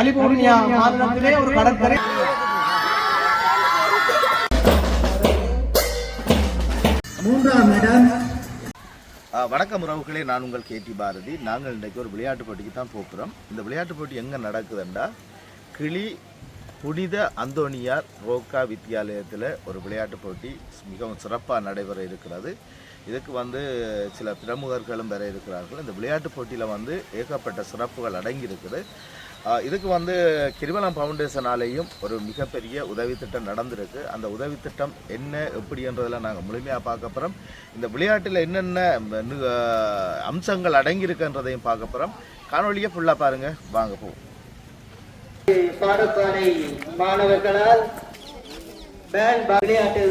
California மாநிலத்திலே ஒரு கடற்கரை. மூன்றாம் இடம். வணக்கம் உறவுகளே, நான் உங்கள் கேடி பாரதி. நாங்கள் இன்றைக்கு ஒரு விளையாட்டு போட்டிக்கு தான் போகிறோம். இந்த விளையாட்டு போட்டி எங்கே நடக்குதுண்டா, கிளி புனித அந்தோனியார் ரோக்கா வித்தியாலயத்தில் ஒரு விளையாட்டு போட்டி மிகவும் சிறப்பாக நடைபெற இருக்கிறது. இதுக்கு சில பிரமுகர்களும் வர இருக்கிறார்கள். இந்த விளையாட்டு போட்டியில் ஏகப்பட்ட சிறப்புகள் அடங்கி இருக்குது. இதுக்கு கிரிவலம் ஃபவுண்டேஷனாலேயும் ஒரு மிகப்பெரிய உதவி திட்டம் நடந்திருக்கு. அந்த உதவி திட்டம் என்ன எப்படின்றதில் நாங்கள் முழுமையாக பார்க்க போகிறோம். இந்த விளையாட்டில் என்னென்ன அம்சங்கள் அடங்கியிருக்குன்றதையும் பார்க்க போகிறோம். காணொலியை ஃபுல்லாக பாருங்கள், வாங்க போவோம். பாடசாலை மாணவர்களால் விளையாட்டு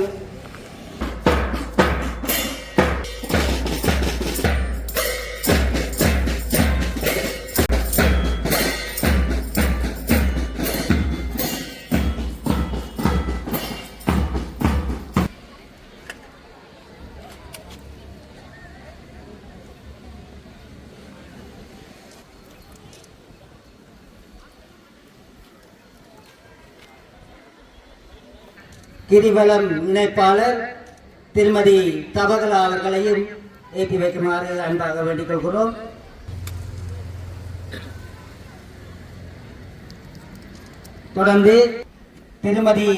கிரிவலம் இணைப்பாளர் திருமதி தபகலா அவர்களையும் ஏற்றி வைக்குமாறு அன்பாக வேண்டிக் கொள்கிறோம். தொடர்ந்து திருமதி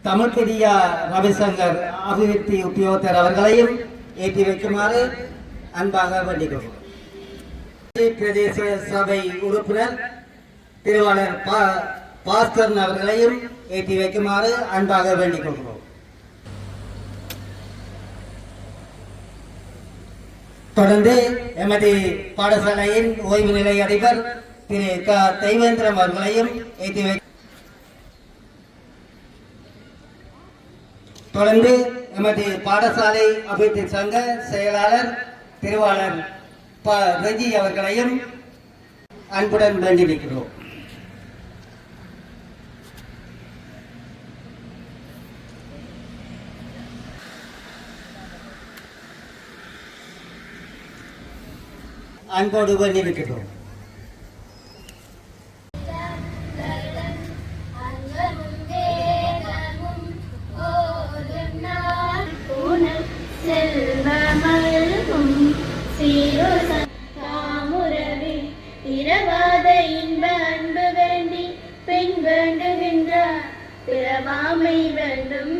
தமிழ்கிரியா ரவிசங்கர் அபிவிருத்தி உத்தியோகத்தர் அவர்களையும் ஏற்றி வைக்குமாறு அன்பாக வேண்டிக் கொள்கிறோம். பிரதேச சபை உறுப்பினர் திருவாளர் பாஸ்கர் அவர்களையும் ஏற்றி வைக்குமாறு அன்பாக வேண்டிக் கொள்கிறோம். தொடர்ந்து எமது பாடசாலையின் ஓய்வு நிலை அதிபர் திரு க தெய்வேந்திரம் அவர்களையும் ஏற்றி வை. தொடர்ந்து எமது பாடசாலை அபிவிருத்தி சங்க செயலாளர் திருவாளர் ப ரெஜி அவர்களையும் அன்புடன் வேண்டி வைக்கிறோம். அன்போடு வேண்டியிருக்கிறோம். இரவாத இன்ப அன்பு வேண்டி பெண் வேண்டுகின்றார். பிறவாமை வேண்டும்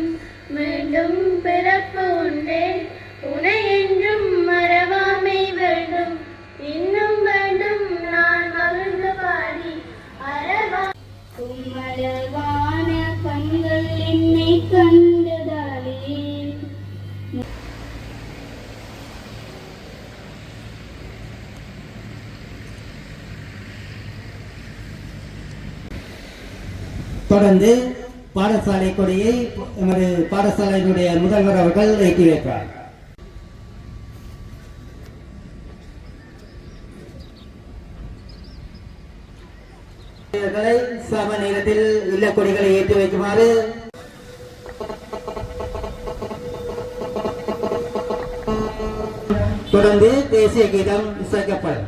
மீண்டும் பிறப்பு உண்டே, உனை என்றும் மறவாமை வேண்டும் இன்னும் வேண்டும் நான் மகிழ்ந்து பாடி அரவா. கும்மளவான கண்கள் என்னை கண்டதாலே தொடர்ந்து பாடசாலை கொடியை எமது பாடசாலையினுடைய முதல்வர் அவர்கள் ஏற்றி வைப்பார். சம நேரத்தில் இல்ல கொடிகளை ஏற்றி வைக்குமாறு தொடர்ந்து தேசிய கீதம் இசைக்கப்படும்.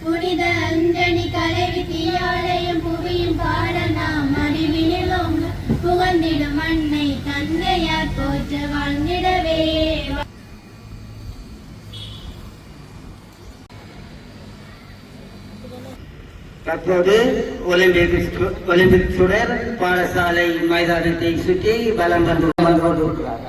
புனித அஞ்சலி கலை வித்தியாலயம் புவியும் பாட நாம் அறிவினிலும் புகழ்ந்திடும் அன்னை தந்தையார் போற்ற வாழ்ந்திடவே. தற்போது ஒலிம்பிக் சுடர் பாடசாலை மைதானத்தை சுற்றி பலம் வந்து கொண்டிருக்கிறார்.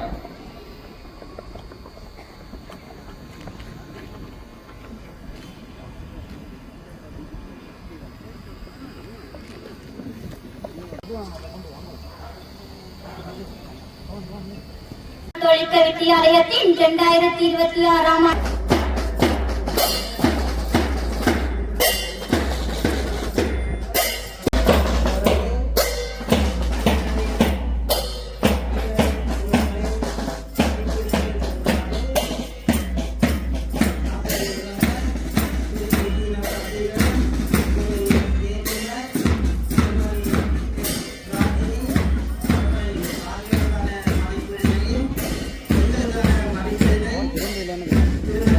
தொழிற்க வித்தியாலயத்தின் 2026 Gracias.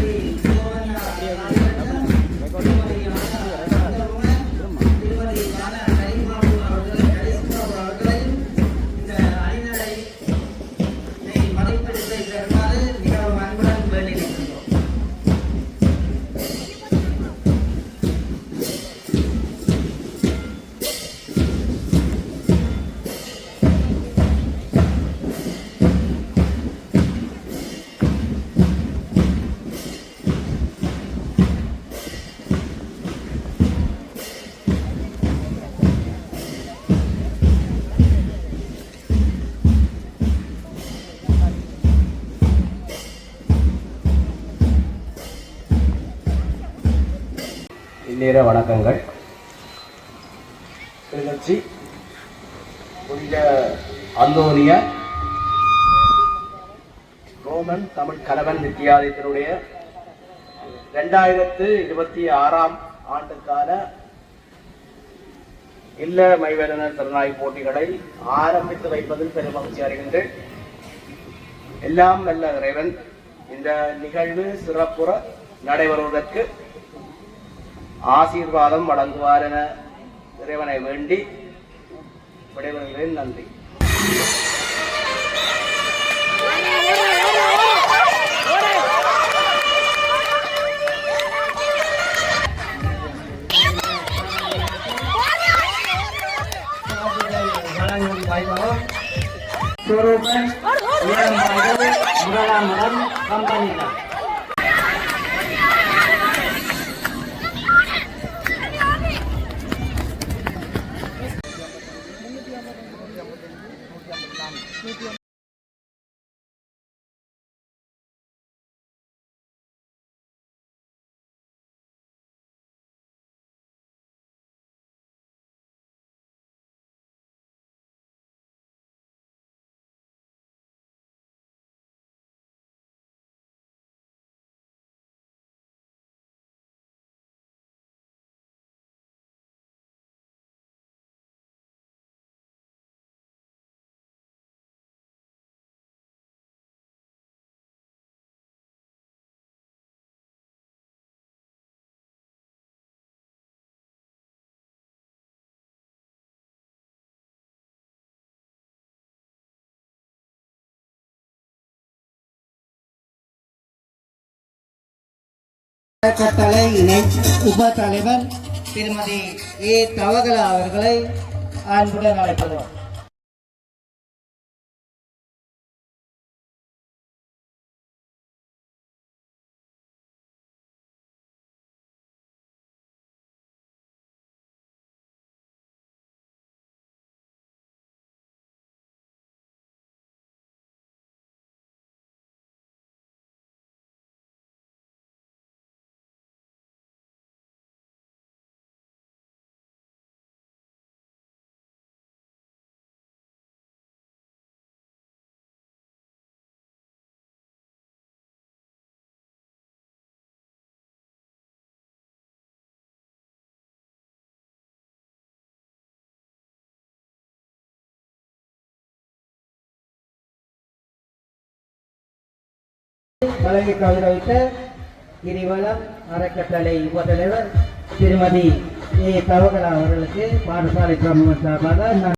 வணக்கங்கள். நிகழ்ச்சி புனித அந்தோனியார் ரோமன் தமிழ் கலவன் வித்தியாலயத்தினுடைய 2026 ஆண்டுக்கான இல்ல மைவேலனர் திறனாய் போட்டிகளை ஆரம்பித்து வைப்பதில் பெரும் மகிழ்ச்சி அடைகின்றேன். எல்லாம் நல்ல இறைவன் இந்த நிகழ்வு சிறப்புற நடைபெறுவதற்கு ஆசீர்வாதம் வழங்குவார் என இறைவனை வேண்டி விடைபெறுகிறேன். நன்றி. Suruhan yang baru beralaman kampanye. கட்டளை இணை உப தலைவர் திருமதி ஏ தவகலா அவர்களை அன்புடன் அழைப்பதும். வழங்கி கௌரவித்த கிரிவலம் அறக்கட்டளை உப தலைவர் திருமதி ஏ தவகலா அவர்களுக்கு பாடசாலை சமூகம் சார்பாக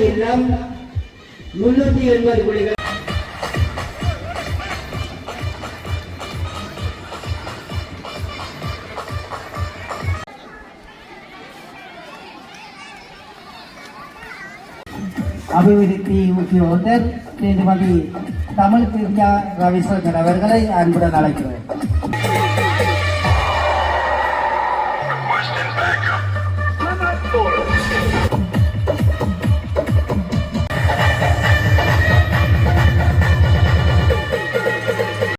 இல்லம் 380 புள்ளிகள். அபிவிருத்தி உத்தியோகத்தர் திருமதி தமிழ் பிரியா ரவிசங்கர் அவர்களை அன்புடன் அழைக்கிறேன்.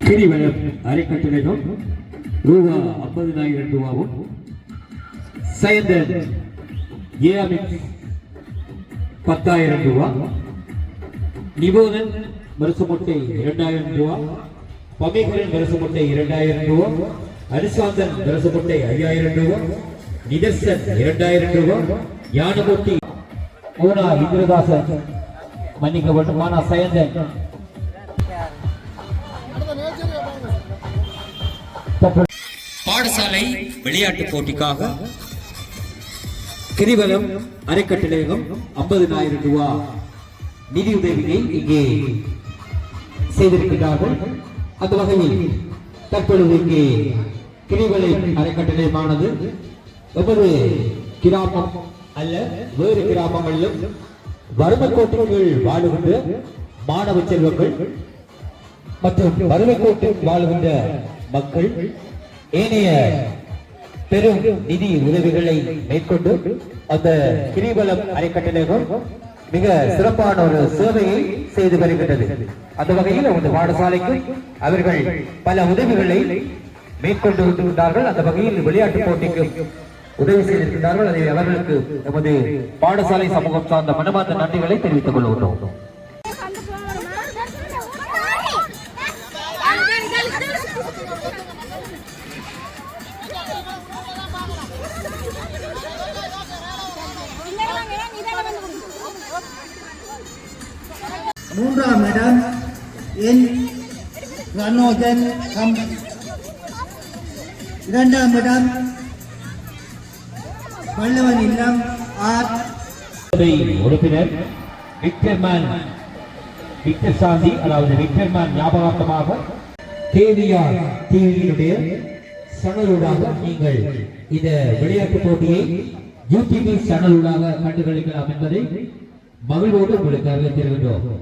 கிரிவலம் அறக்கட்டளையும் ரூபா 50,000 ரூபாவும் சயந்தன் ஏஆமிக்ஸ் 10,000 ரூபா, நிபோதன் வருஷமுட்டை 2,000 ரூபா, பமிகரன் வருஷமுட்டை 2,000 ரூபா, அரிசாந்தன் வருஷமுட்டை 5,000 ரூபா, நிதர்சன் 2,000 ரூபா, ஞானமூர்த்தி பூனா இந்திரதாசன் மன்னிக்கப்பட்டு மானா சயந்தன் பாடசாலை விளையாட்டு போட்டிக்காக கிரிவலம் அறக்கட்டளையகம் 50,000 ரூபாய் நிதியுதவியை இங்கே செய்திருக்கிறார்கள். அந்த வகையில் தற்பொழுது இங்கே கிரிவலை அறக்கட்டளையமானது ஒவ்வொரு கிராமம் அல்ல வேறு கிராமங்களிலும் வறுமை கோட்டின் கீழ் வாழுகின்ற மாணவ செல்வங்கள் மற்றும் வறுமை கோட்டில் வாழுகின்ற மக்கள் ஏனைய பெரும் நிதி உதவிகளை மேற்கொண்டு அந்த கிரிவலம் அறக்கட்டளைகள் மிக சிறப்பான ஒரு சேவையை செய்து வருகின்றது. அந்த வகையில் அந்த பாடசாலைக்கு அவர்கள் பல உதவிகளை மேற்கொண்டு வருகின்றார்கள். அந்த வகையில் விளையாட்டு போட்டிக்கு உதவி செய்திருக்கிறார்கள். அதை அவர்களுக்கு எமது பாடசாலை சமூகம் சார்ந்த மனமார்ந்த நன்றிகளை தெரிவித்துக் கொள்கிறோம். மூன்றாம் இடம் என் ரனோஜன் இரண்டாம் இடம் வல்லவன் இல்லம் ஆர் உறுப்பினர் விக்டர் சாந்தி, அதாவது விக்டர்மேன் ஞாபகார்த்தமாக கேவிஆர் டிவியினுடைய சேனலூடாக நீங்கள் இந்த விளையாட்டு போட்டியை யூடியூப் சேனலூடாக கண்டுகளிக்கலாம் என்பதை மகிழ்வோடு உங்களுக்கு அறிவித்திருக்கின்றோம்.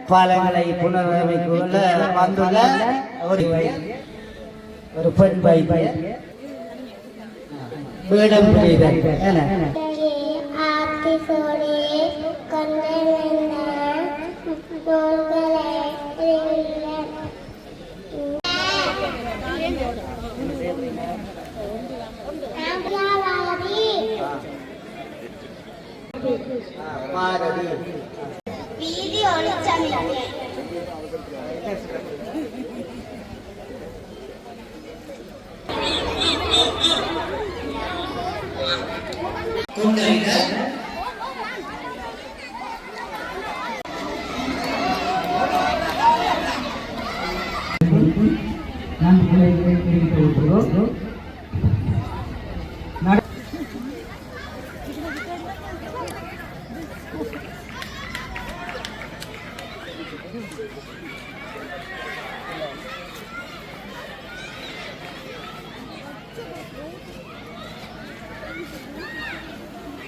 பாலங்களை புனரமைக்குள்ள வந்துள்ள ஒரு பெண் வைத்தியர் வேடம் புரிதல் ஆர்த்தி சோழி கொண்டெழுந்த நூல்களை வீதி ஒளிச்சமில்லை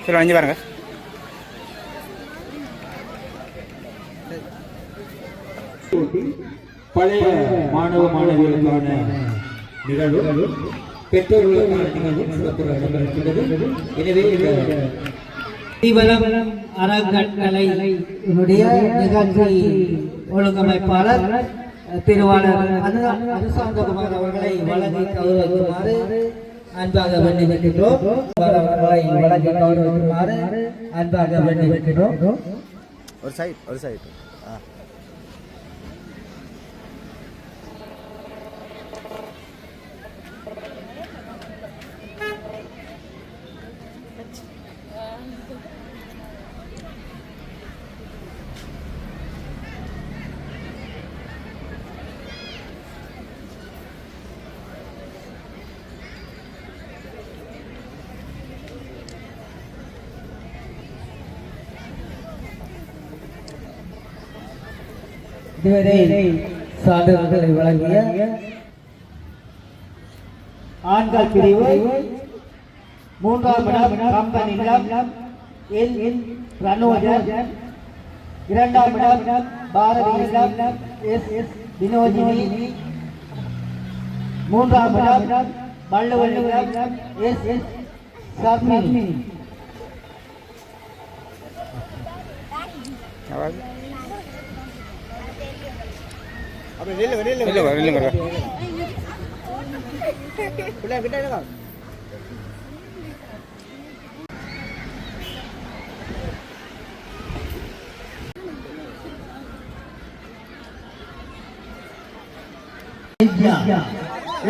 சரி அஞ்சு பாருங்க. பழைய மாணவ மாணவிகளுக்கான நிகழ்வு, பெற்றோர்களுக்கான நிகழ்வு சிறப்பாக இடம்பெறுகின்றது. எனவே கிரிவலம் அறக்கட்டளை நிகழ்ச்சி ஒழுங்கமைப்பாளர் திருவாளர் அனுசாந்தகுமார் அவர்களை வழங்கி கௌரவிக்குமாறு அன்பாக வேண்டி வைக்கின்றோம். அவர்களை வழங்கி கௌரவிக்குமாறு அன்பாக வேண்டி வைக்கின்றோம். ஒரு சைட் இதுவரை சான்றிதழ்களை வழங்கிய ஆண்கள் பிரிவு 3ஆம் இடம் கம்பன் இல்லம் எல் ரனோஜன், 2ஆம் இடம் பாரதி இல்லம் எஸ் வினோஜினி, 3ஆம் இடம் வள்ளுவன் இல்லம் S Sharmini.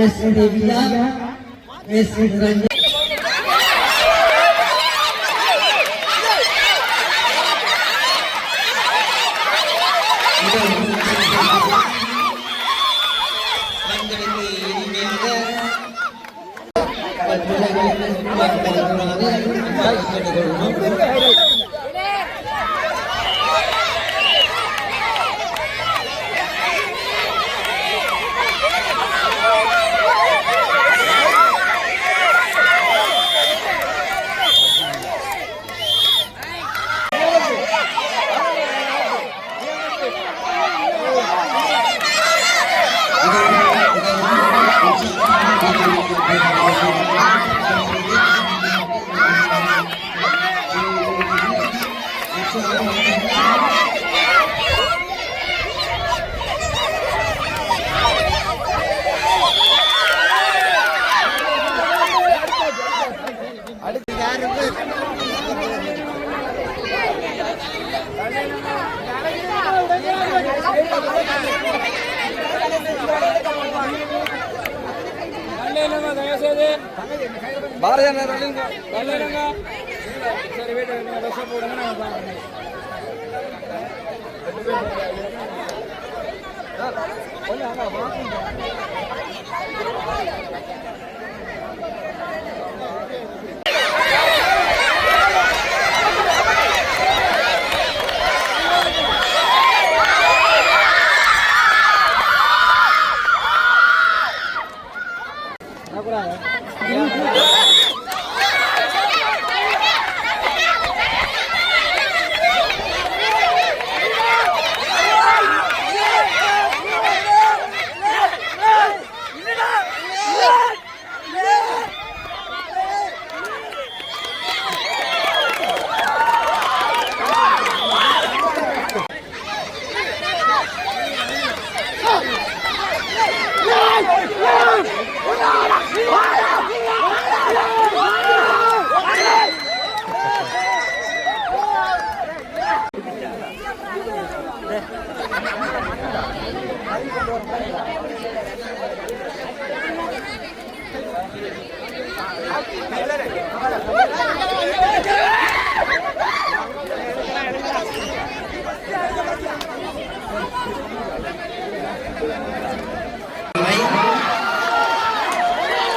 S Deviya S Ranjan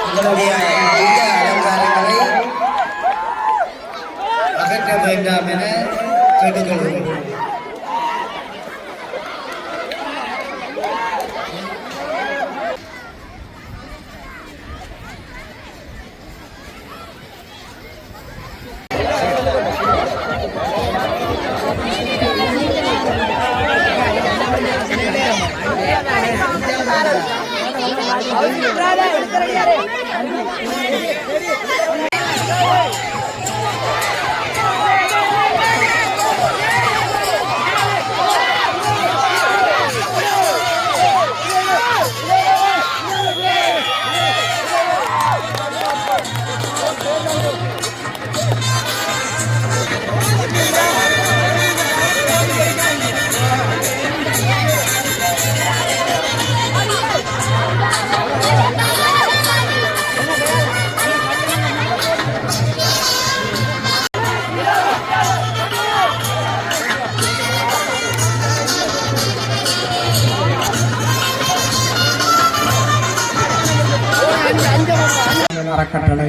உங்களுடைய இந்த அலங்காரங்களை அகற்ற வேண்டாம் என கேட்டுக்கொள்கிறேன். அறக்கட்டளை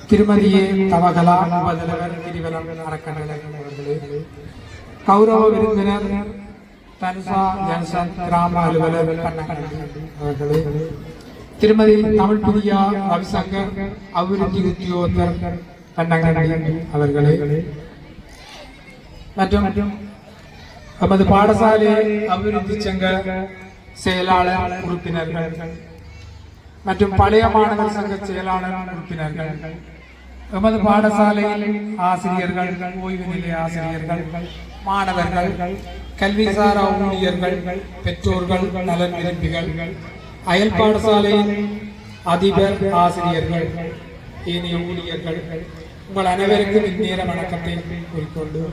திருமதியே தவகலா உபதலைவர் கிரிவலம் அறக்கட்டளை அவர்களே, கௌரவ விருந்தினர் தனுஷா ஜன்சன் கிராம அலுவலர் கண்ணகண்டி அவர்களே, திருமதி தமிழ் பிரியா ரவிசங்கர் அபிவிருத்தி உத்தியோகத்தர் கண்ணகண்டி அவர்களே, மற்றும் நமது பாடசாலை அபிவிருத்தி சங்க செயலாளர் உறுப்பினர்கள் மற்றும் பழைய மாணவர் சங்க செயலாளர் உறுப்பினர்கள், எமது பாடசாலையில் ஆசிரியர்கள், ஓய்வு நிலை ஆசிரியர்கள், மாணவர்கள், கல்விசாரா ஊழியர்கள், பெற்றோர்கள், நலன் விரும்பிகள், அயல் பாடசாலையின் அதிபர், ஆசிரியர்கள், ஏனைய ஊழியர்கள், உங்கள் அனைவருக்கும் இந்நேர வணக்கத்தை கூறிக்கொண்டு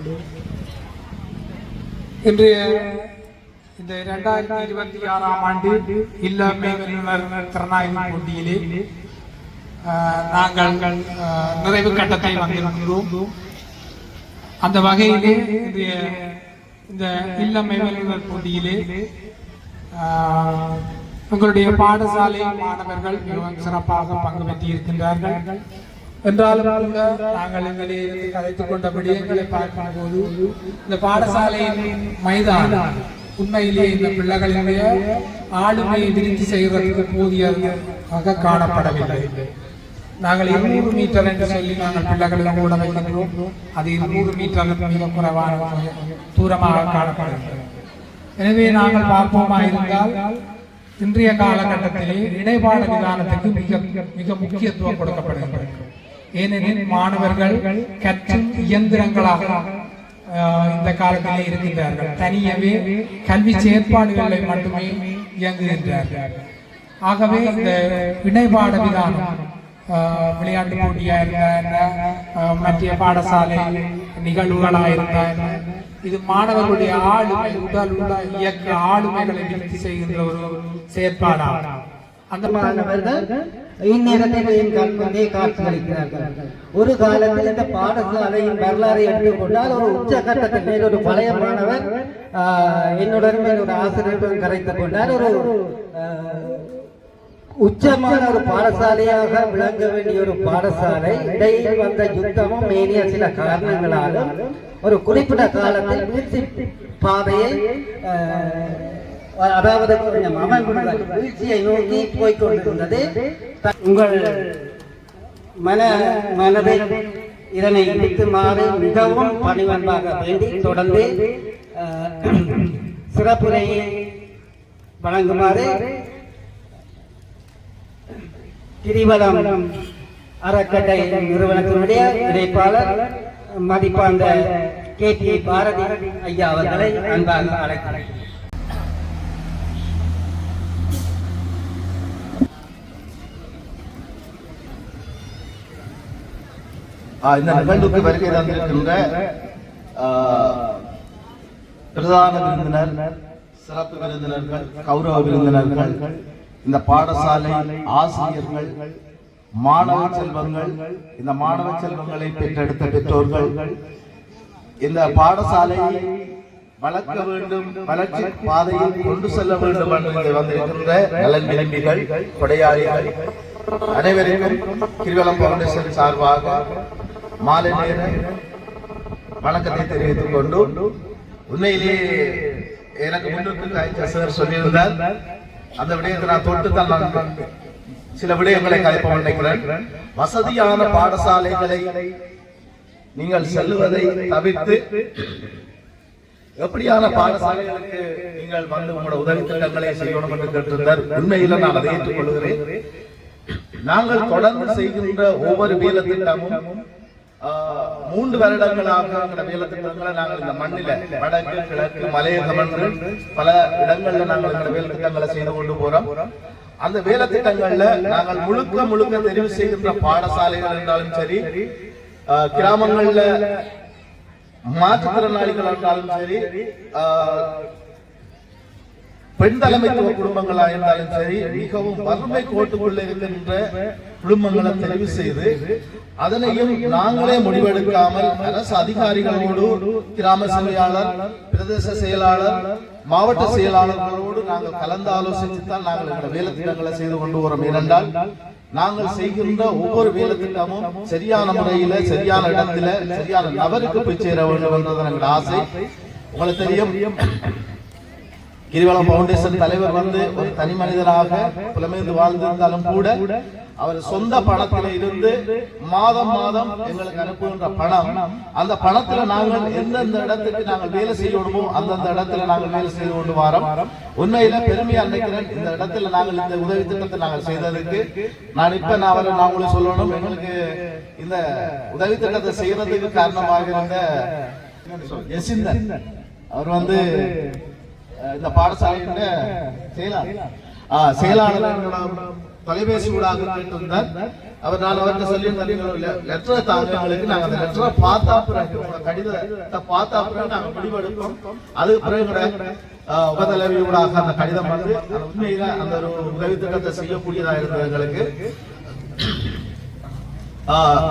இன்றைய இந்த 2026ஆம் ஆண்டு இல்லம் மேல்நிலையினர் திறனாய்வு போட்டியிலே நாங்கள் நிறைவு கட்டத்தை வந்திருக்கிறோம். அந்த வகையிலே இந்த இல்லம் மேல்நிலையினர் போட்டியிலே உங்களுடைய பாடசாலை மாணவர்கள் மிகவும் சிறப்பாக பங்கு பெற்றிருக்கின்றார்கள். என்றாலும் கூட நாங்கள் எங்களிலிருந்து கதைத்துக் கொண்ட விடயங்களை பார்க்கும்போது இந்த பாடசாலையின் மைதானம் உண்மையிலேயே இந்த பிள்ளைகளினுடைய ஆளுமையை விருத்தி செய்வதற்கு போதியதாக காணப்படவில்லை. நாங்கள் 200 மீட்டர் என்று சொல்லி நாங்கள் பிள்ளைகளிடம் கூட வைக்கின்றோம். அது 200 மீட்டர் மிக குறைவான தூரமாக காணப்படுகிறது. எனவே நாங்கள் பார்ப்போமா இருந்தால் இன்றைய காலகட்டத்திலே இணைப்பாட விதானத்துக்கு மிக முக்கியத்துவம் கொடுக்கப்படுகின்றது. ஏனெனில் மாணவர்கள் கற்றும் இயந்திரங்களாக இந்த காலத்திலே இருக்கின்றார்கள். தனியவே கல்வி செயற்பாடுகளை மட்டுமே இயங்குகின்றார்கள். ஆகவே இந்த இணைப்பாட விதானம் விளையாட்டு போட்டியா இருந்தா, மத்திய பாடசாலை நிகழ்வுகளாக இருந்தா, இது மாணவர்களுடைய ஆளுமை, உடல் இயக்க ஆளுமைகளை விருத்தி செய்கின்ற ஒரு செயற்பாடாகும். அந்த மாணவர்கள் இந்நேரத்தில் கண்முன்னே காட்சியளிக்கிறார்கள். ஒரு காலத்தில் இந்த பாடசாலையின் வரலாறை எடுத்துக்கொண்டால் ஒரு உச்சகட்டத்தில் மேல் ஒரு பழைய மாணவர் என்னுடன் என்னோட ஆசிரியருடன் கரைத்துக் கொண்டார். ஒரு உச்சமான ஒரு பாடசாலையாக விளங்க வேண்டிய ஒரு பாடசாலை இடையில் வந்த யுத்தமும் மேலிய சில காரணங்களாலும் ஒரு குறிப்பிட்ட காலத்தில் வீழ்ச்சி பாதையை அதாவது வீழ்ச்சியை நோக்கி போய்கொண்டிருந்தது. உங்கள் மனதை இதனை இடிக்குமாறு மிகவும் பணிவன்பாக வேண்டி தொடர்ந்து சிறப்புரையை வழங்குமாறு கிரிவலம் அறக்கட்டளை நிறுவனத்தினுடைய இணைப்பாளர் மதிப்பார்ந்த KT பாரதி ஐயா அவர்களை அன்பாக அழைக்கிறேன். இந்த நிகழ்வுக்கு வருகை தந்திருக்கின்ற பிரதான விருந்தினர், சிறப்பு விருந்தினர்கள், கௌரவ விருந்தினர்கள், இந்த பாடசாலை ஆசிரியர்கள், மாணவ செல்வங்கள், இந்த மாணவ செல்வங்களை பெற்றெடுத்த பெற்றோர்கள், இந்த பாடசாலையை வளர்க்க வேண்டும், வளர்ச்சி பாதையில் கொண்டு செல்ல வேண்டும் என்று வந்திருக்கின்ற நலன் விரும்பிகள், கொடையாளிகள் அனைவருக்கும் கிரிவலம் பவுண்டேஷன் சார்பாக மாலை நேர வணக்கத்தை தெரிவித்துக் கொண்டு, உண்மையிலேயே எனக்கு முன்னுக்கு சார் சொல்லியிருந்தார், அந்த விடயத்தை நான் தொட்டுத்தான் நான் சில விடயங்களை கலைப்ப நினைக்கிறேன். வசதியான பாடசாலைகளை நீங்கள் செல்லுவதை தவிர்த்து எப்படியான பாடசாலைகளுக்கு நீங்கள் வந்து உங்களோட உதவி திட்டங்களை செய்யணும் என்று கேட்டிருந்தார். உண்மையில நான் அதை ஏற்றுக்கொள்கிறேன். நாங்கள் தொடர்ந்து செய்கின்ற ஒவ்வொரு வேலை திட்டமும் 3 வருடங்களாக வேலை திட்டங்களை நாங்கள் இந்த மண்ணில வடக்கு கிழக்கு மலையகம் என்று பல இடங்கள்ல நாங்கள் இந்த வேலை திட்டங்களை செய்து கொண்டு போறோம். அந்த வேலை திட்டங்கள்ல நாங்கள் முழுக்க தெரிவு செய்கின்ற பாடசாலைகள் என்றாலும் சரி, கிராமங்கள்ல மாற்றுத்திறனாளிகள் என்றாலும் சரி, பெண் தலைமைத்துவ குடும்பங்களா இருந்தாலும் சரி, மிகவும் வறுமை கோட்டுக்குள்ள இருக்கின்ற குடும்பங்களை தெரிவு செய்து அதனையும் நாங்களே முடிவெடுக்காமல் அரசு அதிகாரிகளோடு, கிராம செயலாளர், பிரதேச செயலாளர், மாவட்ட செயலாளர்களோடு நாங்கள் கலந்து ஆலோசித்துத்தான் நாங்கள் இந்த வேலை திட்டங்களை செய்து கொண்டு வரோம். ஏனென்றால் நாங்கள் செய்கின்ற ஒவ்வொரு வேலை திட்டமும் சரியான முறையில, சரியான இடத்துல, சரியான நபருக்கு போய் சேர வேண்டும் என்றது எங்கள் ஆசை. உங்களுக்கு தெரியும், கிரிவலம் பவுண்டேஷன் தலைவர் வந்து ஒரு தனி மனிதராக புலமைந்து வாழ்ந்திருந்தாலும் கூட அவர் சொந்த பணத்தில இருந்து மாதம் மாதம் எங்களுக்கு அனுப்புகின்ற பணம், அந்த பணத்துல நாங்கள் எந்தெந்த இடத்துக்கு நாங்கள் வேலை செய்யணுமோ அந்தந்த இடத்துல நாங்கள் வேலை செய்து கொண்டு வரோம். உண்மையில பெருமையா நினைக்கிறேன். இந்த இடத்துல நாங்கள் இந்த உதவி திட்டத்தை நாங்கள் செய்ததுக்கு நான் உங்களுக்கு சொல்லணும், எங்களுக்கு இந்த உதவி திட்டத்தை செய்யறதுக்கு காரணமாக இருந்த ஜெசிந்தன் அவர் வந்து இந்த பாடசாலையின் செயலாளர் தொலைபேசி ஊடாக கேட்டிருந்தார். அவர் நான் அவர்கிட்ட சொல்லி லெட்டரை தாங்களுக்கு நாங்கள் அந்த லெட்டரை பார்த்தா பிறகு கடிதத்தை பார்த்தா பிறகு நாங்கள் முடிவெடுப்போம். அதுக்கு பிறகு உபதலைவி ஊடாக அந்த கடிதம் வந்து உண்மையில அந்த ஒரு உதவி திட்டத்தை செய்யக்கூடியதாக இருந்தது எங்களுக்கு.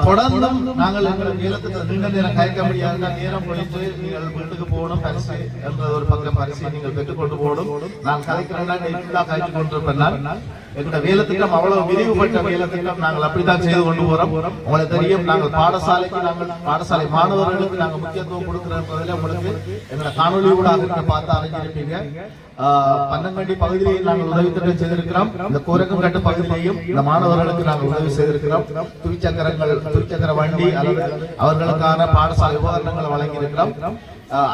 தொடர்ந்தும் நாங்கள் எங்கள் நீளத்தில் நீண்ட நேரம் கயக்க முடியாது. நேரம் போயிட்டு நீங்கள் வீட்டுக்கு போகணும், பரிசு என்ற ஒரு பக்கம் பரிசை நீங்கள் பெற்றுக்கொண்டு போகணும். நான் கதைக்கிறேன்னா கழித்து கொண்டிருப்பேன். எங்களோட வேலை திட்டம் அவ்வளவு விரிவுபட்ட வேலை திட்டம். நாங்கள் அப்படித்தான் செய்து கொண்டு போறோம். உங்களுக்கு தெரியும், நாங்கள் பாடசாலை மாணவர்களுக்கு நாங்கள் முக்கியத்துவம் கொடுக்கிறோம். உங்களுக்கு எங்களோட காணொலி ஊடாக பார்த்து அறிஞ்சிருப்பீங்க. பன்னங்கண்டி பகுதியில் நாங்கள் உதவி திட்டம் செய்திருக்கிறோம். இந்த கோரக்கம்பட்டு பகுதியிலையும் இந்த மாணவர்களுக்கு நாங்கள் உதவி செய்திருக்கிறோம். துவிச்சக்கர வண்டி அல்லது அவர்களுக்கான பாடசாலை உபகரணங்களை வழங்கியிருக்கிறோம்.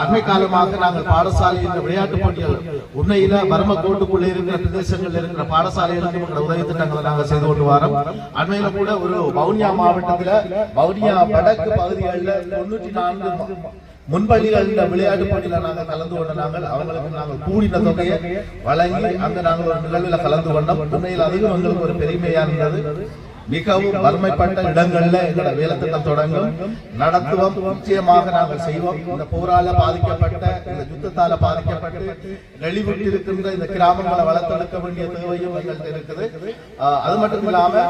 அண்மை காலமாக நாங்கள் பாடசாலையில் விளையாட்டு போட்டிகள் உண்மையில வர்ம கோட்டுக்குள்ள இருக்கிற பிரதேசங்கள் இருக்கிற பாடசாலைகளுக்கு உதவி திட்டங்களை நாங்கள் செய்து கொண்டு வரோம். அண்மையில கூட ஒரு வவுனியா மாவட்டத்துல வவுனியா வடக்கு பகுதிகளில் 94 முன்பள்ளிகள் விளையாட்டு போட்டியில நாங்கள் கலந்து கொண்ட அவங்களுக்கு நாங்கள் கூடின தொகையை வழங்கி அங்க நாங்கள் ஒரு நிகழ்வில் கலந்து கொண்டோம். உண்மையில் அதுவும் எங்களுக்கு ஒரு பெருமையா இருந்தது. மிகவும் வறுமைப்பட்ட இடங்கள்ல எங்களோட வேலை திட்டம் தொடங்கும், நடத்துவோம், நிச்சயமாக நாங்கள் செய்வோம். இந்த போரால பாதிக்கப்பட்ட, இந்த யுத்தத்தால பாதிக்கப்பட்டு வெளிவிட்டு இருக்கின்ற இந்த கிராமங்களை வளர்த்தெடுக்க வேண்டிய தேவையும் எங்கள்கிட்ட இருக்குது. அது மட்டும் இல்லாம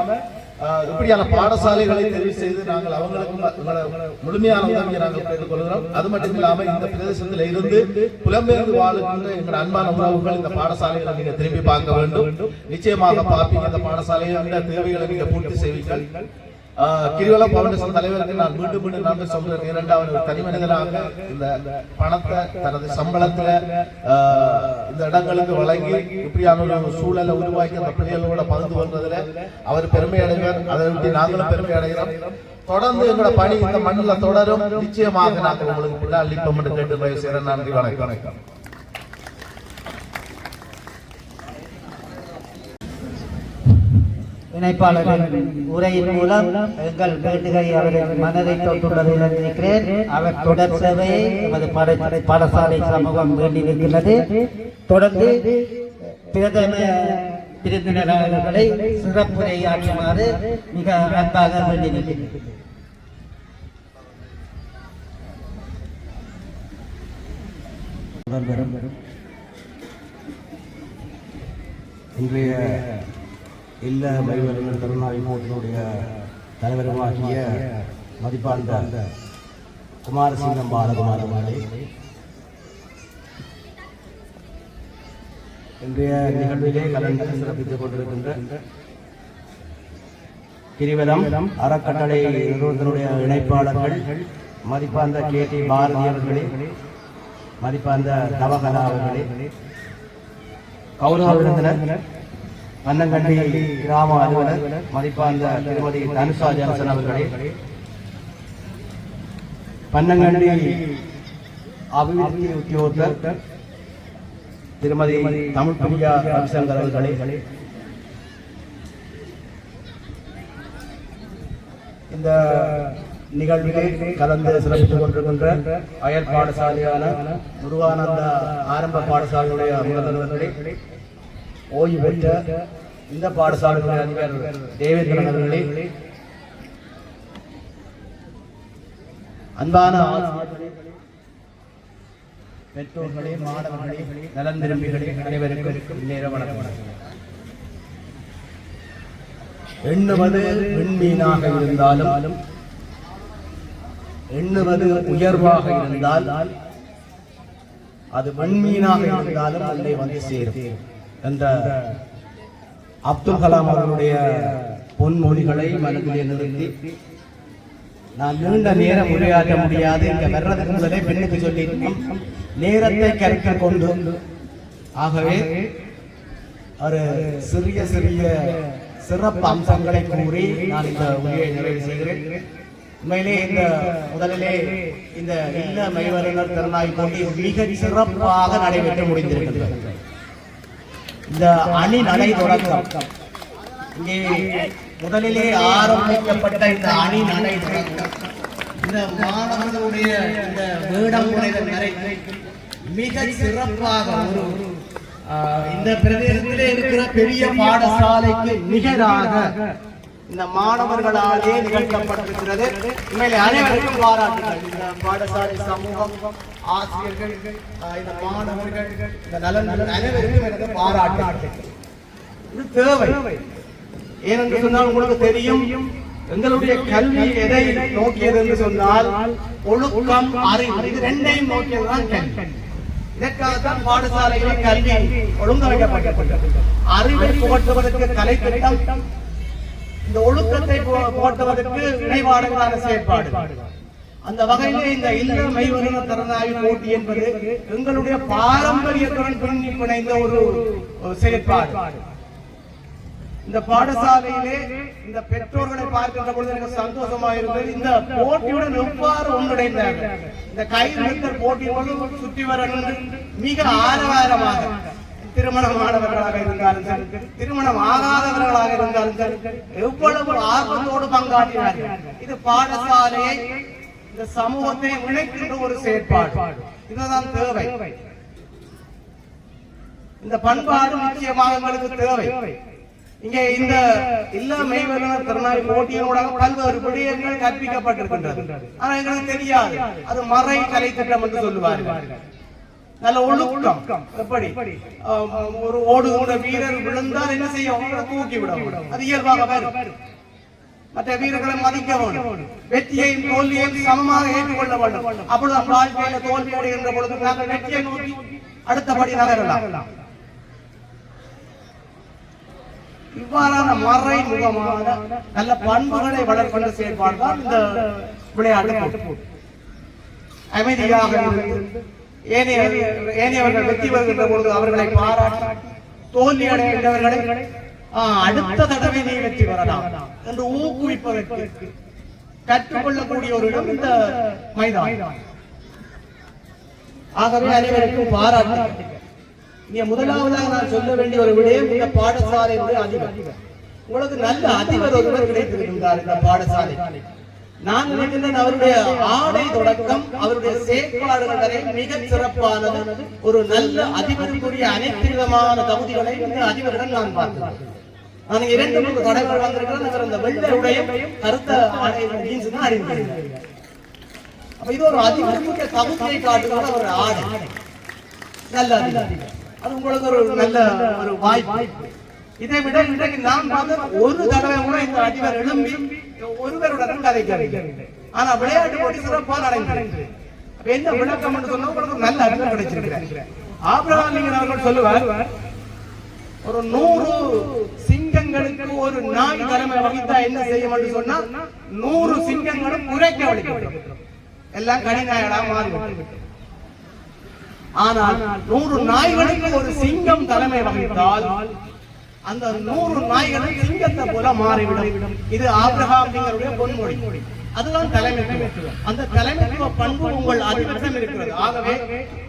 இப்படியான பாடசாலைகளை தெரிவு செய்து நாங்கள் அவங்களுக்கு முழுமையான உதவியை நாங்கள் பெற்றுக்கொள்கிறோம். அது மட்டும் இல்லாம இந்த பிரதேசத்தில் இருந்து புலம்பெயர்ந்து வாழுகின்ற எங்கள் அன்பான உறவுகள் இந்த பாடசாலைகளை நீங்க திரும்பி பார்க்க வேண்டும். நிச்சயமாக பார்ப்பீங்க. இந்த பாடசாலையோட தேவைகளை நீங்க பூர்த்தி செய்வீர்கள். கிரிவலம் பவுண்டேஷன் தலைவருக்கு நான் மீண்டும் நன்றி சொல்றேன். இரண்டாவது தனி மனிதனாக இந்த பணத்தை தனது சம்பளத்துல இந்த இடங்களுக்கு வழங்கி இப்படியான ஒரு சூழலை உருவாக்கி அந்த பிள்ளைகளோட பகிர்ந்து கொள்வதில் அவர் பெருமை அடைவார். அதை விட்டு நாங்களும் பெருமை அடைகிறோம். தொடர்ந்து எங்களோட பணி இந்த மண்ணில் தொடரும். நிச்சயமாக நாங்கள் உங்களுக்கு பிள்ளை அளிப்போம் என்று கேட்டு செய்கிறேன். நன்றி, வணக்கம். இணைப்பாளரின் உரையின் மூலம் எங்கள் வேண்டுகை அவரின் மனதை தொட்டுள்ளதை நினைக்கிறேன். அவர் தொடர் சேவையை எமது பாடசாலை சமூகம் வேண்டியிருக்கிறது. தொடர்ந்து பிரதம விருந்தினர்களை சிறப்புரையாற்றுமாறு மிக அன்பாக வேண்டியிருக்கிறது. இன்றைய இல்ல மைவர்கள் கருணாவி போட்டினுடைய தலைவருமாகிய மதிப்பார்ந்த குமாரசிங்கம் பாலகுமாரமானே, இன்றைய நிகழ்விலே கலந்து சிறப்பித்துக் கொண்டிருக்கின்ற கிரிவலம் அறக்கட்டளை நிறுவனத்தினுடைய இணைப்பாளர்கள் மதிப்பார்ந்த KT பாரதி அவர்களே, மதிப்பார்ந்த நவகலா அவர்களே, கௌரவ விருந்தினர் பன்னங்கண்டி கிராம அலுவலர் மதிப்பார்ந்த திருமதி தனுஷா ஜான்சன் அவர்களே, பன்னங்கண்டி அபிவிருத்தி உத்தியோகத்தர் திருமதி தமிழ் பிரியா ரவிசங்கர் அவர்களே, இந்த நிகழ்விலே கலந்து சிறப்பித்துக் கொண்டிருக்கின்ற அயல் பாடசாலையான முருகானந்த ஆரம்ப பாடசாலையுடைய முதல்வர்களே, ஓய்வு பெற்ற இந்த பாடசாலையுடைய அதிபர் தேவேந்திரன் அவர்களே, அன்பான பெற்றோர்களே, மாணவர்களே, நலன் விரும்பிகளே, அனைவருக்கும் நேர வணக்கம். எண்ணுவது விண்மீனாக இருந்தாலும் எண்ணுவது உயர்வாக இருந்தால் அது விண்மீனாக இருந்தாலும் அல்லை வந்து சேரும் என்ற அப்துல் கலாம் அவர்களுடைய பொன்மொழிகளை மனதிலே நிறுத்தி நான் நீண்ட நேரம் உரையாற்ற முடியாது. இங்க வர்றதுக்கு முதலே பெண்ணுக்கு சொல்லி நேரத்தை கருத்தில் கொண்டு ஆகவே ஒரு சிறிய சிறிய சிறப்பு அம்சங்களை கூறி நான் இந்த உரையை நிறைவு செய்கிறேன். உண்மையிலே இந்த முதலிலே இந்த இல்ல மைவரினர் திறனாய் போட்டி மிக சிறப்பாக நடைபெற்று முடிந்திருக்கின்றது. இந்த அணி நடை தொடக்கம் இங்கே முதலிலே ஆரம்பிக்கப்பட்ட இந்த அணி நடை தொடக்கம் இந்த மாணவர்களுடைய இந்த வேடம் முறைகள் மிக சிறப்பாக ஒரு இந்த பிரதேசத்திலே இருக்கிற பெரிய பாடசாலைக்கு நிகராக இந்த மாணவர்களாலே நிகழ்த்தப்பட்டிருக்கிறது. உண்மையிலே அனைவருக்கும் பாராட்டுகள். இந்த பாடசாலை சமூகம், ஆசிரியர்கள், இந்த மாணவர்கள், இந்த நலன்கள் அனைவருக்கும் எனக்கு பாராட்டுகள். இது தேவை. ஏனென்று சொன்னால் உங்களுக்கு தெரியும், எங்களுடைய கல்வி எதை நோக்கியது என்று சொன்னால் ஒழுக்கம், அறிவு, இது ரெண்டையும் நோக்கியதுதான் கல்வி. இதற்காகத்தான் பாடசாலைகளில் கல்வி ஒழுங்கமைக்கப்பட்டது. அறிவை புகட்டுவதற்கு கலை திட்டம், இந்த ஒழுக்கத்தை புகட்டுவதற்கு இணைவாடுகளான செயற்பாடு. அந்த வகையிலே இந்த இல்ல மெய்வருண திறனாய்வு போட்டி என்பது எங்களுடைய பாரம்பரியத்துடன் பிணைந்த ஒரு செயற்பாடு. இந்த பாடசாலையிலே இந்த பெற்றோர்களை பார்க்கின்ற பொழுது எனக்கு சந்தோஷமாக இருந்தது. இந்த போட்டியுடன் எவ்வாறு ஒன்றிணைந்தார்கள். இந்த கைவித்தல் போட்டியோடு சுற்றி வர மிக ஆரவாரமாக திருமணமானவர்களாக இருந்தாலும் சரி, திருமணம் ஆகாதவர்களாக இருந்தாலும் சரி, எவ்வளவு ஆர்வத்தோடு பங்காற்றினார்கள். இது பாடசாலையை, இந்த சமூகத்தை இணைக்கின்ற ஒரு செயற்பாடு. இதுதான் தேவை. இந்த பண்பாடு நிச்சயமாக எங்களுக்கு தேவை. இங்கே இந்த இல்ல மெய்வருணர் திறனாய்வு போட்டியினூடாக பல்வேறு விடயங்கள் கற்பிக்கப்பட்டிருக்கின்றது. ஆனா எங்களுக்கு தெரியாது. அது மறை கலை திட்டம் என்று சொல்லுவார்கள். நல்ல ஒழுக்கம், எப்படி ஒரு ஓடுகிற வீரர் விழுந்தால் என்ன செய்யும்? தூக்கி விடும். அது இயல்பாக வரும். மற்ற வீரர்களை மதிக்க வேண்டும். வெற்றியையும் தோல்வியையும் சமமாக ஏற்றுக்கொள்ள வேண்டும். அப்பொழுது வாழ்க்கையில தோல்வி அடைகின்ற பொழுது நாங்கள் வெற்றியை நோக்கி அடுத்தபடி நகரலாம். இவ்வாறான மறைமுகமான நல்ல பண்புகளை வளர்க்கின்ற செயல்பாடு தான் இந்த விளையாட்டு. அமைதியாக ஏனையவர்கள் வெற்றி பெறுகின்ற பொழுது அவர்களை பாராட்டி, தோல்வி அடைகின்றவர்களை அடுத்த தடவை நீ வெற்றி பெறலாம் என்று ஊக்குவிப்பதற்கு கற்றுக்கொள்ளக்கூடிய ஒரு இடம் இந்த மைதானம். ஆகவே அனைவருக்கும் பாராட்டு. இங்க முதலாவதாக நான் சொல்ல வேண்டிய ஒரு விடயம், இந்த பாடசாலையுடைய அதிபர். உங்களுக்கு நல்ல அதிபர் ஒருவர் கிடைத்திருக்கின்றார் இந்த பாடசாலை. நான் நினைக்கின்றேன் அவருடைய ஆடை தொடக்கம் அவருடைய செயற்பாடுகள் வரை மிக சிறப்பானது. ஒரு நல்ல அதிபருக்குரிய அனைத்து விதமான தகுதிகளை இந்த அதிபரிடம் நான் பார்த்தேன். நான் 2-3 தடவைகள் வந்திருக்கிறேன். அவர் அந்த வெள்ளை உடையும் கருத்த ஆடை ஜீன்ஸ் தான் அறிந்திருக்கிறேன். அப்ப இது ஒரு அதிபருக்குரிய தகுதியை காட்டுகிற ஒரு ஆடை. நல்ல அதிபர். அது உங்களுக்கு ஒரு நல்ல ஒரு வாய்ப்பு. இதை விட இன்றைக்கு நாம் ஒரு தடவை கூட இந்த அதிபர் எழும்பி ஒருவருடன் கதைக்கவில்லை. ஆனா விளையாட்டு போட்டி சிறப்பாக நடந்தது. என்ன விளக்கம் என்று சொன்னா உங்களுக்கு நல்ல அறிவு கிடைச்சிருக்கிறார். ஆபிரகாம் லிங்கன் அவர்கள் சொல்லுவார், ஒரு 100 சிங்கங்களுக்கு ஒரு நாய் தலைமை வகித்தா என்ன செய்யும் என்று சொன்னா 100 சிங்கங்களும் குறைக்க வலிக்கப்படும். எல்லாம் கனிநாயடா மாறிவிட்டு. ஆனால் 100 நாய்களுக்கு ஒரு சிங்கம் தலைமை வகித்தால் அந்த 100 நாய்களும் சிங்கத்தை போல மாறிவிடும். இது ஆபிரகாம் லிங்கனுடைய பொன்மொழி. அதுதான் தலைமைத்துவம். அந்த தலைமைத்துவ பண்பு உங்கள் அதிபரிடம் இருக்கிறது. ஆகவே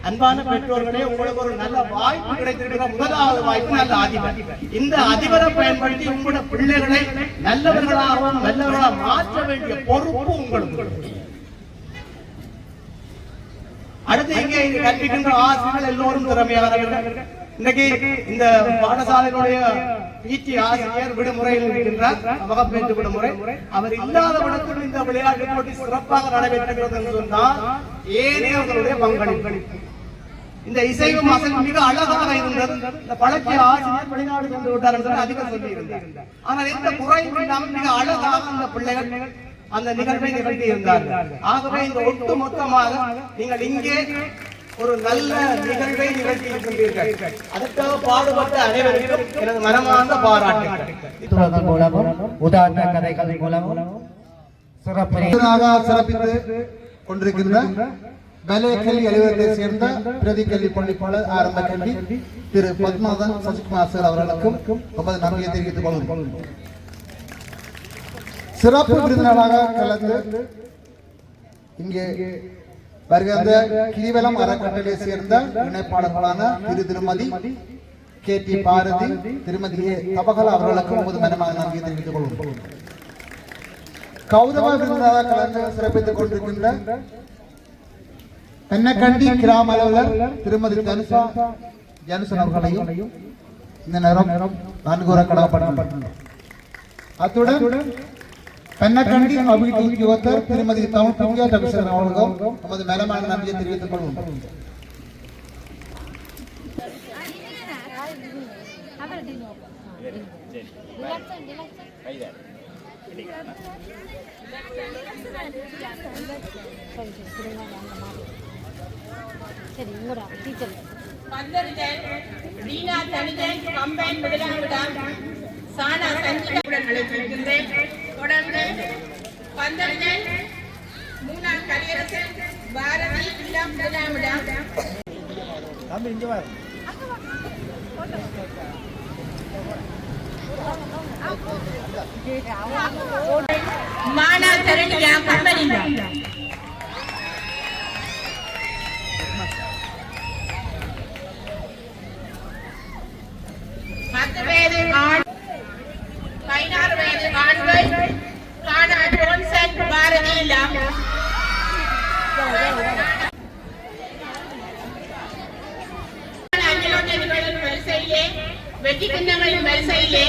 அன்பான பெற்றோர்களே, உங்களுக்கு ஒரு நல்ல வாய்ப்பு கிடைத்திருக்கிற முதலாவது வாய்ப்பு நல்ல அதிபர். இந்த அதிபரை பயன்படுத்தி உங்களுடைய பிள்ளைகளை நல்லவர்களாகவும் நல்லவர்களாக மாற்ற வேண்டிய பொறுப்பு உங்களுக்கு. அடுத்து இங்கே கற்பிக்கின்ற ஆசிரியர்கள் எல்லோரும் திறமையானவர்கள். இன்னைக்கு இந்த பாடசாலையினுடைய பிடி ஆசிரியர் விடுமுறையில் இருக்கின்றார், வகுப்பேற்று விடுமுறை. அவர் இல்லாத இடத்தில் இந்த விளையாட்டு போட்டி சிறப்பாக நடைபெற்றது என்று சொன்னால் ஏனையவர்களுடைய பங்களிப்பு. இந்த இசைவும் அசைவும் மிக அழகாக இருந்தது. இந்த பழக்கிய ஆசிரியர் வெளிநாடு சென்று விட்டார் என்று அதிகம் சொல்லி இருந்தார். ஆனால் எந்த குறையும் இல்லாமல் மிக அழகாக அந்த பிள்ளைகள் அந்த நிகழ்வை நிகழ்த்தி இருந்தார்கள். ஆகவே இந்த ஒட்டு மொத்தமாக நீங்கள் இங்கே ஒரு நல்ல நிகழ்வை நிகழ்த்தி இருக்கின்றீர்கள். அதற்காக பாடுபட்ட அனைவருக்கும் எனது மனமார்ந்த பாராட்டுகள். மூலமும் உதாரண கதைகள் மூலமும் சிறப்பித்து கொண்டிருக்கின்ற பலே கல்வி அலுவலகத்தை சேர்ந்த பிரதி கல்வி பள்ளிப்பாளர் ஆரம்ப கல்வி திரு பத்மநாதன் சசிகுமார் சார் அவர்களுக்கும் நமது நன்றியை தெரிவித்துக் கொள்கிறோம். சிறப்பு விருந்தினராக கலந்து இங்கே வருகின்ற கிரிவலம் அறக்கட்டளை சேர்ந்த இணைப்பாளர்களான திருமதி KT பாரதி, திருமதி தபகலா அவர்களுக்கும் நமது மனமான நன்றியை தெரிவித்துக் கொள்கிறோம். கௌரவ விருந்தினராக கலந்து சிறப்பித்துக் கொண்டிருக்கின்ற பென்னக்கண்டி கிராம அலுவலர் திருமதி ஜனுசன் அவர்களையும் இந்த நேரம் நான்கு கடமைப்பட்டுள்ளோம். அத்துடன் பென்னக்கண்டி அபிவிருத்தி யுவத்தர் திருமதி தமிழ்பிரியா தபிசன் அவர்களும் நமது மேலமான நன்றியை தெரிவித்துக் கொள்வோம். தொடர்ந்து பந்தர்கள் மூணாம் கலியரசன் பாரதி இளம் முதலாமிடம் மானா தரணியா கம்பனியா வெற்றி கிண்ணங்களின் வரிசையிலே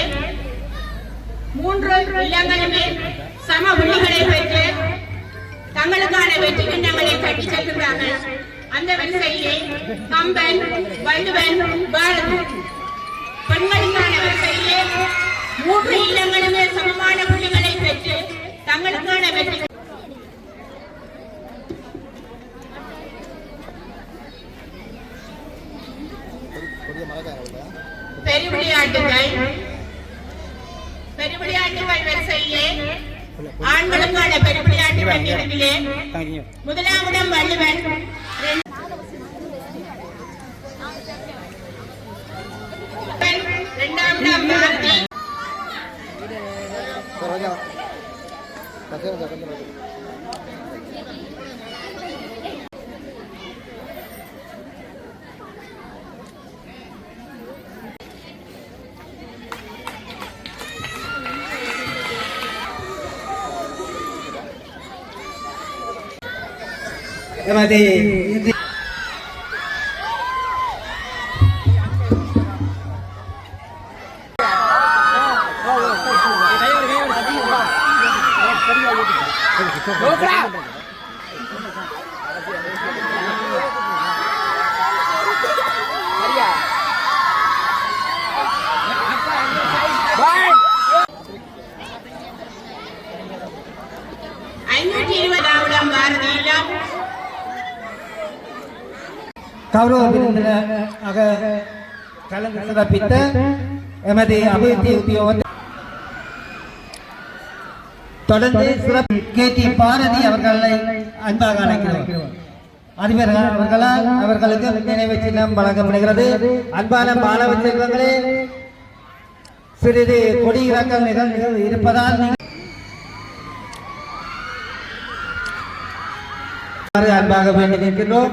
3 இளங்கலுமே சம புள்ளிகளை பெற்று தங்களுக்கான வெற்றி கிண்ணங்களை கட்டி செல்கிறார்கள். அந்த வரிசையிலே கம்பன், வள்ளுவன், பாரதி. பெண்களுக்கான வரிசையிலே 3 இளங்கலுமே சமமான புள்ளிகளை பெற்று தங்களுக்கான வெற்றி பெருவிளையாட்டுகள் வரிசையிலே ஆண்களுக்கான பெருவிளையாட்டு பட்டியலிலே முதலாமிடம் வள்ளுவன், இரண்டாமிடம் பாரதி, கௌரவ விருந்தினராக கலந்து சிறப்பித்த எமது அபிவிருத்தி உத்தியோகத்தர் தொடர்ந்து சிறப்பு KT பாரதி அவர்களை அன்பாக அழைக்கிறோம். அதிபர் அவர்களால் அவர்களுக்கு நினைவு சின்னம் வழங்கப்படுகிறது. அன்பான மாணவ செல்வங்களே, சிறிது கொடியிறக்கல் நிகழ்வு இருப்பதால் அன்பாக வேண்டி நிற்கின்றோம்.